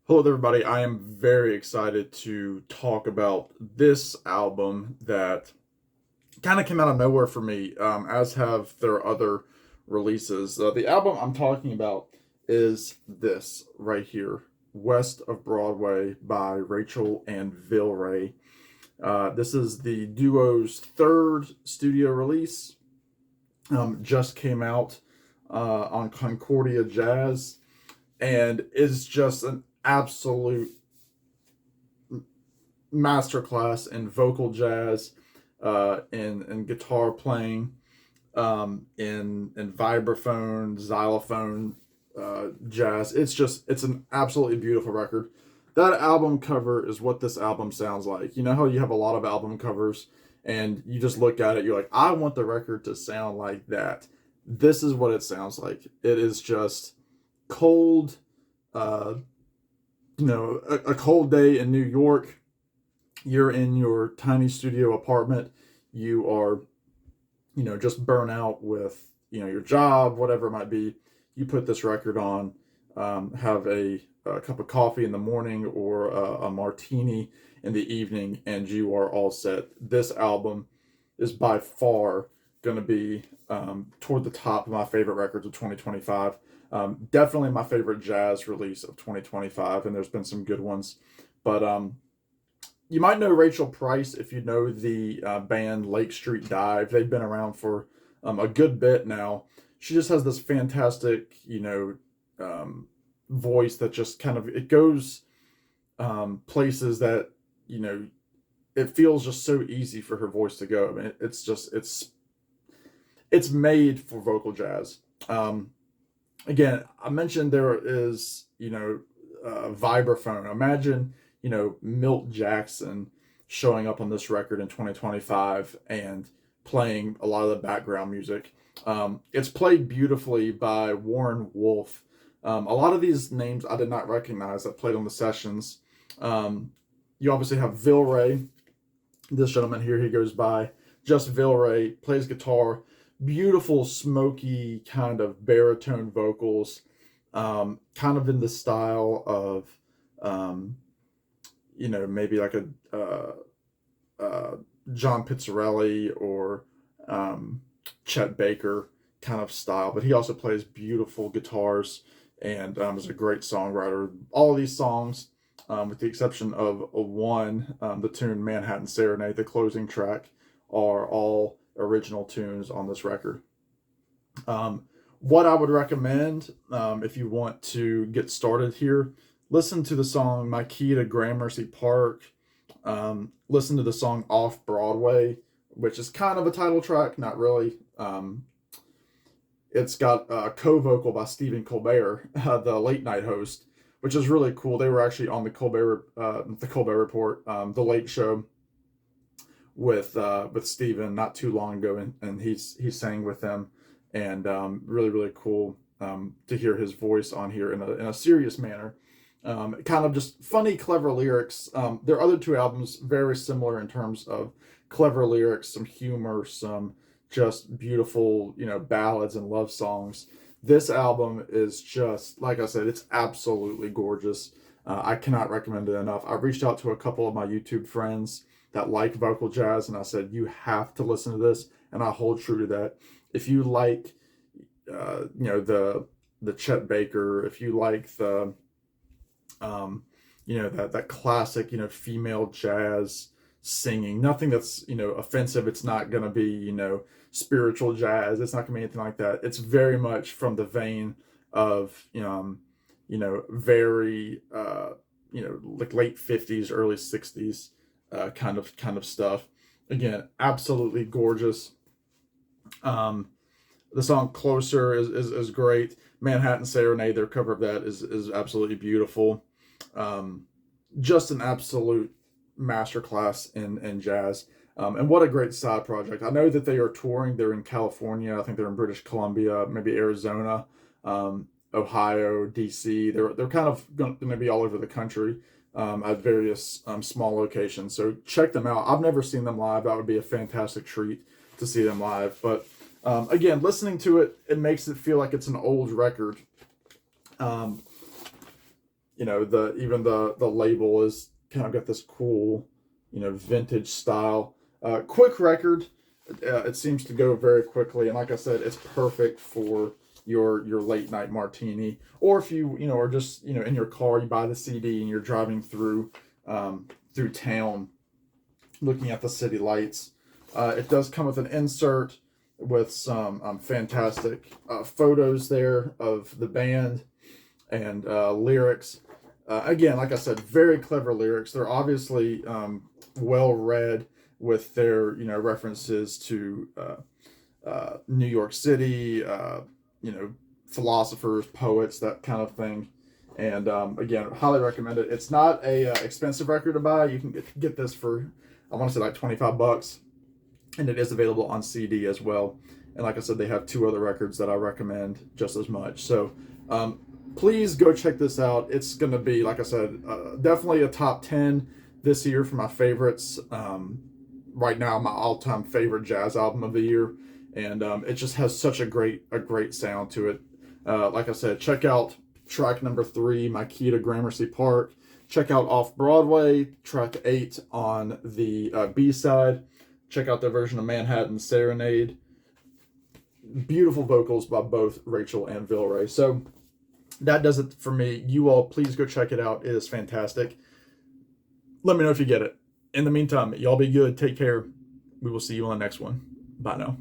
Hello, everybody. I am very excited to talk about this album that kind of came out of nowhere for me, as have their other releases. The album I'm talking about is this right here, West of Broadway by Rachael and Vilray. This is the duo's third studio release. Just came out on Concordia Jazz and is just an absolute masterclass in vocal jazz, in guitar playing, in vibraphone, xylophone, jazz. It's an absolutely beautiful record. That album cover is what this album sounds like. You know how you have a lot of album covers, and you just look at it, you're like, I want the record to sound like that. This is what it sounds like. It is just cold, uh, a cold day in New York. You're in your tiny studio apartment. You are, just burnt out with, your job, whatever it might be. You put this record on, have a cup of coffee in the morning or a martini in the evening, and you are all set. This album is by far going to be toward the top of my favorite records of 2025. Definitely my favorite jazz release of 2025, and there's been some good ones. But you might know Rachel Price if you know the band Lake Street Dive. They've been around for a good bit now. She just has this fantastic, voice that just kind of it goes places that it feels just so easy for her voice to go. I mean, it's made for vocal jazz. Again, I mentioned there is vibraphone. Imagine Milt Jackson showing up on this record in 2025 and playing a lot of the background music. It's played beautifully by Warren Wolf. A lot of these names I did not recognize that played on the sessions. You obviously have Vilray. This gentleman here, he goes by just Vilray, plays guitar, beautiful, smoky, kind of baritone vocals, kind of in the style of, maybe like a John Pizzarelli or Chet Baker kind of style. But he also plays beautiful guitars and is a great songwriter. All of these songs, with the exception of one, the tune Manhattan Serenade, the closing track, are all original tunes on this record. What I would recommend, if you want to get started here, listen to the song My Key to Gramercy Park. Listen to the song Off Broadway, which is kind of a title track, not really. It's got a co-vocal by Stephen Colbert, the late night host, which is really cool. They were actually on the Colbert Report, the Late Show, with Stephen not too long ago, and he sang with them, and really really cool to hear his voice on here in a serious manner. Kind of just funny, clever lyrics. Their other two albums very similar in terms of clever lyrics, some humor, some just beautiful ballads and love songs. This album is just, like I said, it's absolutely gorgeous. I cannot recommend it enough. I reached out to a couple of my YouTube friends that like vocal jazz, and I said, you have to listen to this, and I hold true to that. If you like, the Chet Baker, if you like the, that classic, female jazz singing, nothing that's, offensive. It's not going to be, spiritual jazz. It's not going to be anything like that. It's very much from the vein of, very, like late 50s, early 60s, kind of stuff. Again, absolutely gorgeous. The song Closer is great. Manhattan Serenade, their cover of that is absolutely beautiful. Just an absolute masterclass in jazz. And what a great side project. I know that they are touring. They're in California. I think they're in British Columbia, maybe Arizona, Ohio, DC. They're kind of going to be all over the country, at various small locations. So check them out. I've never seen them live. That would be a fantastic treat to see them live. But again, listening to it, it makes it feel like it's an old record. the label is kind of got this cool, vintage style. Quick record. It seems to go very quickly, and like I said, it's perfect for your late night martini, or if you are just in your car, you buy the CD and you're driving through town, looking at the city lights. It does come with an insert with some fantastic photos there of the band and lyrics. Again, like I said, very clever lyrics. They're obviously well read with their references to New York City, philosophers, poets, that kind of thing. And again, highly recommend it. It's not a expensive record to buy. You can get this for, I want to say, like $25, and it is available on CD as well. And like I said, they have 2 other records that I recommend just as much. So please go check this out. It's going to be, like I said, definitely a top 10 this year for my favorites. Right now, my all-time favorite jazz album of the year, and it just has such a great sound to it. Like I said, check out track number 3, My Key to Gramercy Park. Check out Off Broadway, track 8 on the B-side. Check out their version of Manhattan Serenade. Beautiful vocals by both Rachael and Vilray. So that does it for me. You all, please go check it out. It is fantastic. Let me know if you get it. In the meantime, y'all be good. Take care. We will see you on the next one. Bye now.